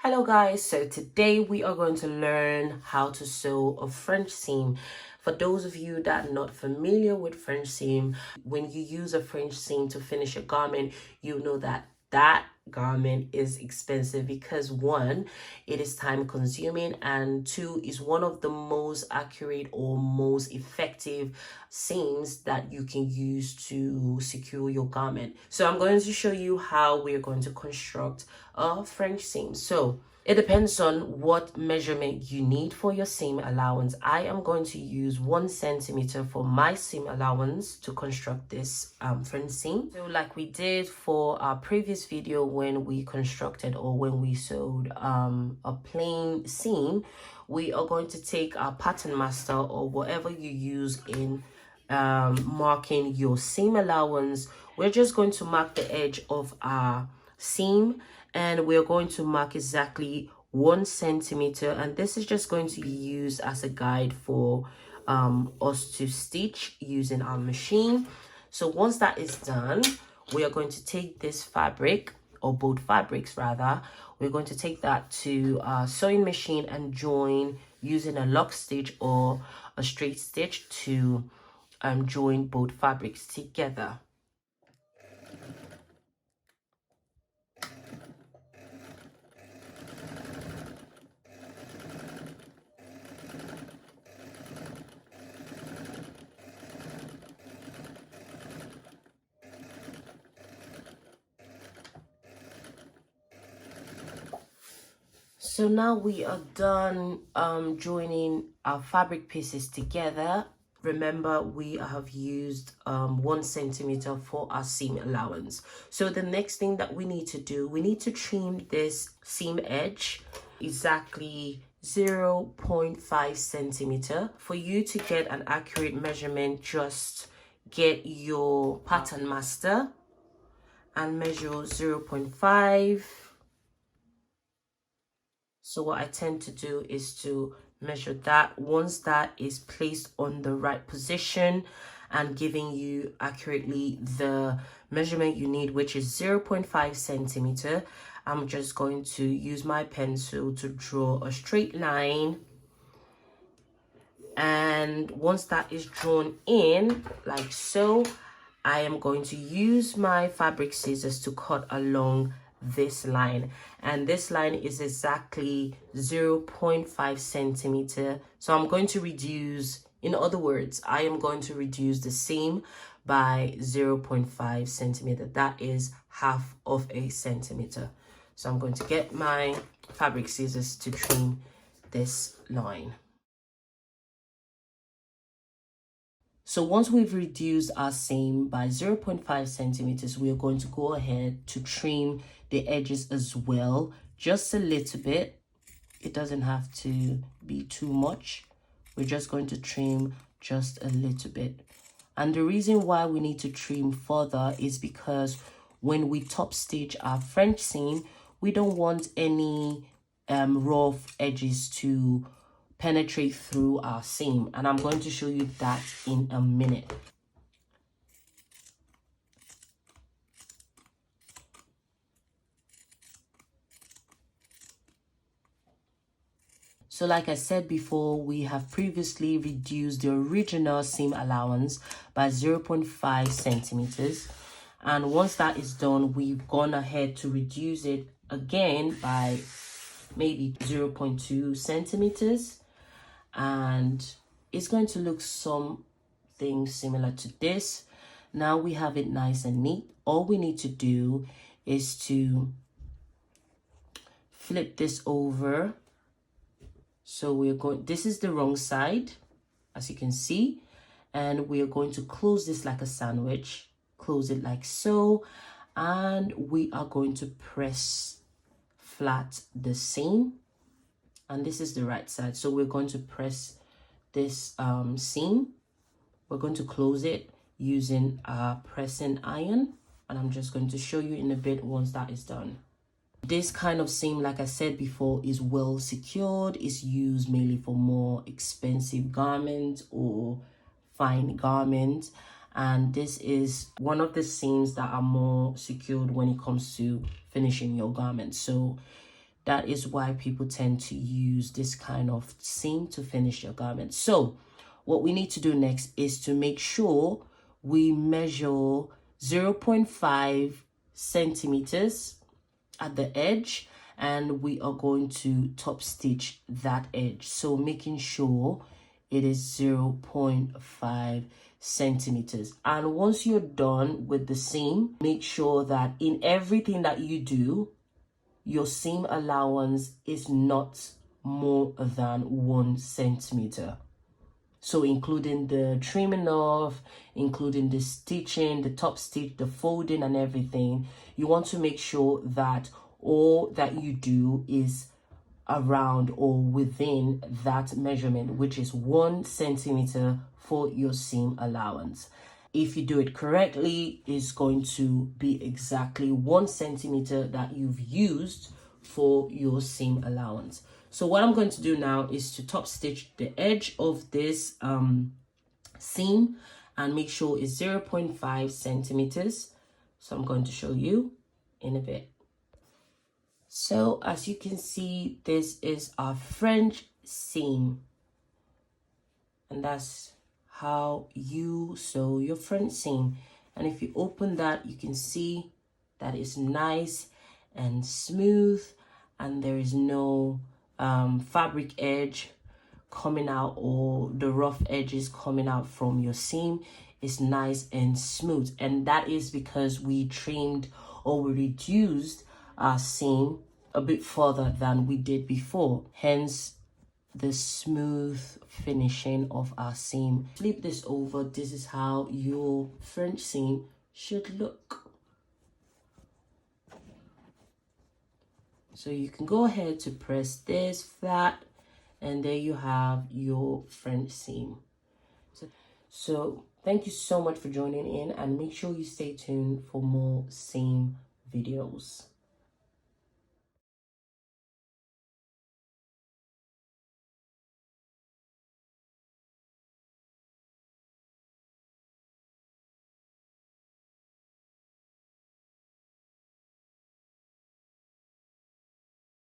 Hello guys, so today we are going to learn how to sew a French seam. For those of you that are not familiar with French seam, when you use a French seam to finish a garment, you know that garment is expensive because one, it is time consuming, and two, is one of the most accurate or most effective seams that you can use to secure your garment. So I'm going to show you how we're going to construct a French seam. So it depends on what measurement you need for your seam allowance. I am going to use 1 centimeter for my seam allowance to construct this French seam. So like we did for our previous video when we constructed or when we sewed a plain seam, we are going to take our pattern master or whatever you use in marking your seam allowance. We're just going to mark the edge of our seam, and we're going to mark exactly 1 centimeter, and this is just going to be used as a guide for us to stitch using our machine. So once that is done, we are going to take this fabric, or both fabrics rather, we're going to take that to our sewing machine and join using a lock stitch or a straight stitch to join both fabrics together. So now we are done joining our fabric pieces together. Remember, we have used 1 centimeter for our seam allowance. So the next thing that we need to do, we need to trim this seam edge exactly 0.5 centimeter. For you to get an accurate measurement, just get your pattern master and measure 0.5. So what I tend to do is to measure that. Once that is placed on the right position and giving you accurately the measurement you need, which is 0.5 centimeter, I'm just going to use my pencil to draw a straight line. And once that is drawn in like so, I am going to use my fabric scissors to cut along this line, and this line is exactly 0.5 centimeter. So I'm going to reduce, in other words, I am going to reduce the seam by 0.5 centimeter. That is half of a centimeter. So I'm going to get my fabric scissors to trim this line. So once we've reduced our seam by 0.5 centimeters, we are going to go ahead to trim the edges as well, just a little bit. It doesn't have to be too much. We're just going to trim just a little bit. And the reason why we need to trim further is because when we top stitch our French seam, we don't want any rough edges to penetrate through our seam, and I'm going to show you that in a minute. So like I said before, we have previously reduced the original seam allowance by 0.5 centimeters, and once that is done, we've gone ahead to reduce it again by maybe 0.2 centimeters, and it's going to look something similar to this. Now we have it nice and neat. All we need to do is to flip this over. So we're going, this is the wrong side, as you can see, and we're going to close this like a sandwich, close it like so, and we are going to press flat the seam, and this is the right side. So we're going to press this seam. We're going to close it using a pressing iron, and I'm just going to show you in a bit once that is done. This kind of seam, like I said before, is well secured. It's used mainly for more expensive garments or fine garments, and this is one of the seams that are more secured when it comes to finishing your garment. So That is why people tend to use this kind of seam to finish your garment. So what we need to do next is to make sure we measure 0.5 centimeters at the edge, and we are going to top stitch that edge. So making sure it is 0.5 centimeters. And once you're done with the seam, make sure that in everything that you do, your seam allowance is not more than 1 centimeter. So including the trimming off, including the stitching, the top stitch, the folding and everything, you want to make sure that all that you do is around or within that measurement, which is 1 centimeter for your seam allowance. If you do it correctly, it's going to be exactly 1 centimeter that you've used for your seam allowance. So what I'm going to do now is to top stitch the edge of this seam and make sure it's 0.5 centimeters. So I'm going to show you in a bit. So as you can see, this is our French seam, and that's how you sew your French seam. And if you open that, you can see that it's nice and smooth, and there is no fabric edge coming out or the rough edges coming out from your seam. Is nice and smooth, and that is because we trimmed or we reduced our seam a bit further than we did before, hence the smooth finishing of our seam. Flip this over. This is how your French seam should look. So you can go ahead to press this flat, and there you have your French seam. So thank you so much for joining in, and make sure you stay tuned for more seam videos.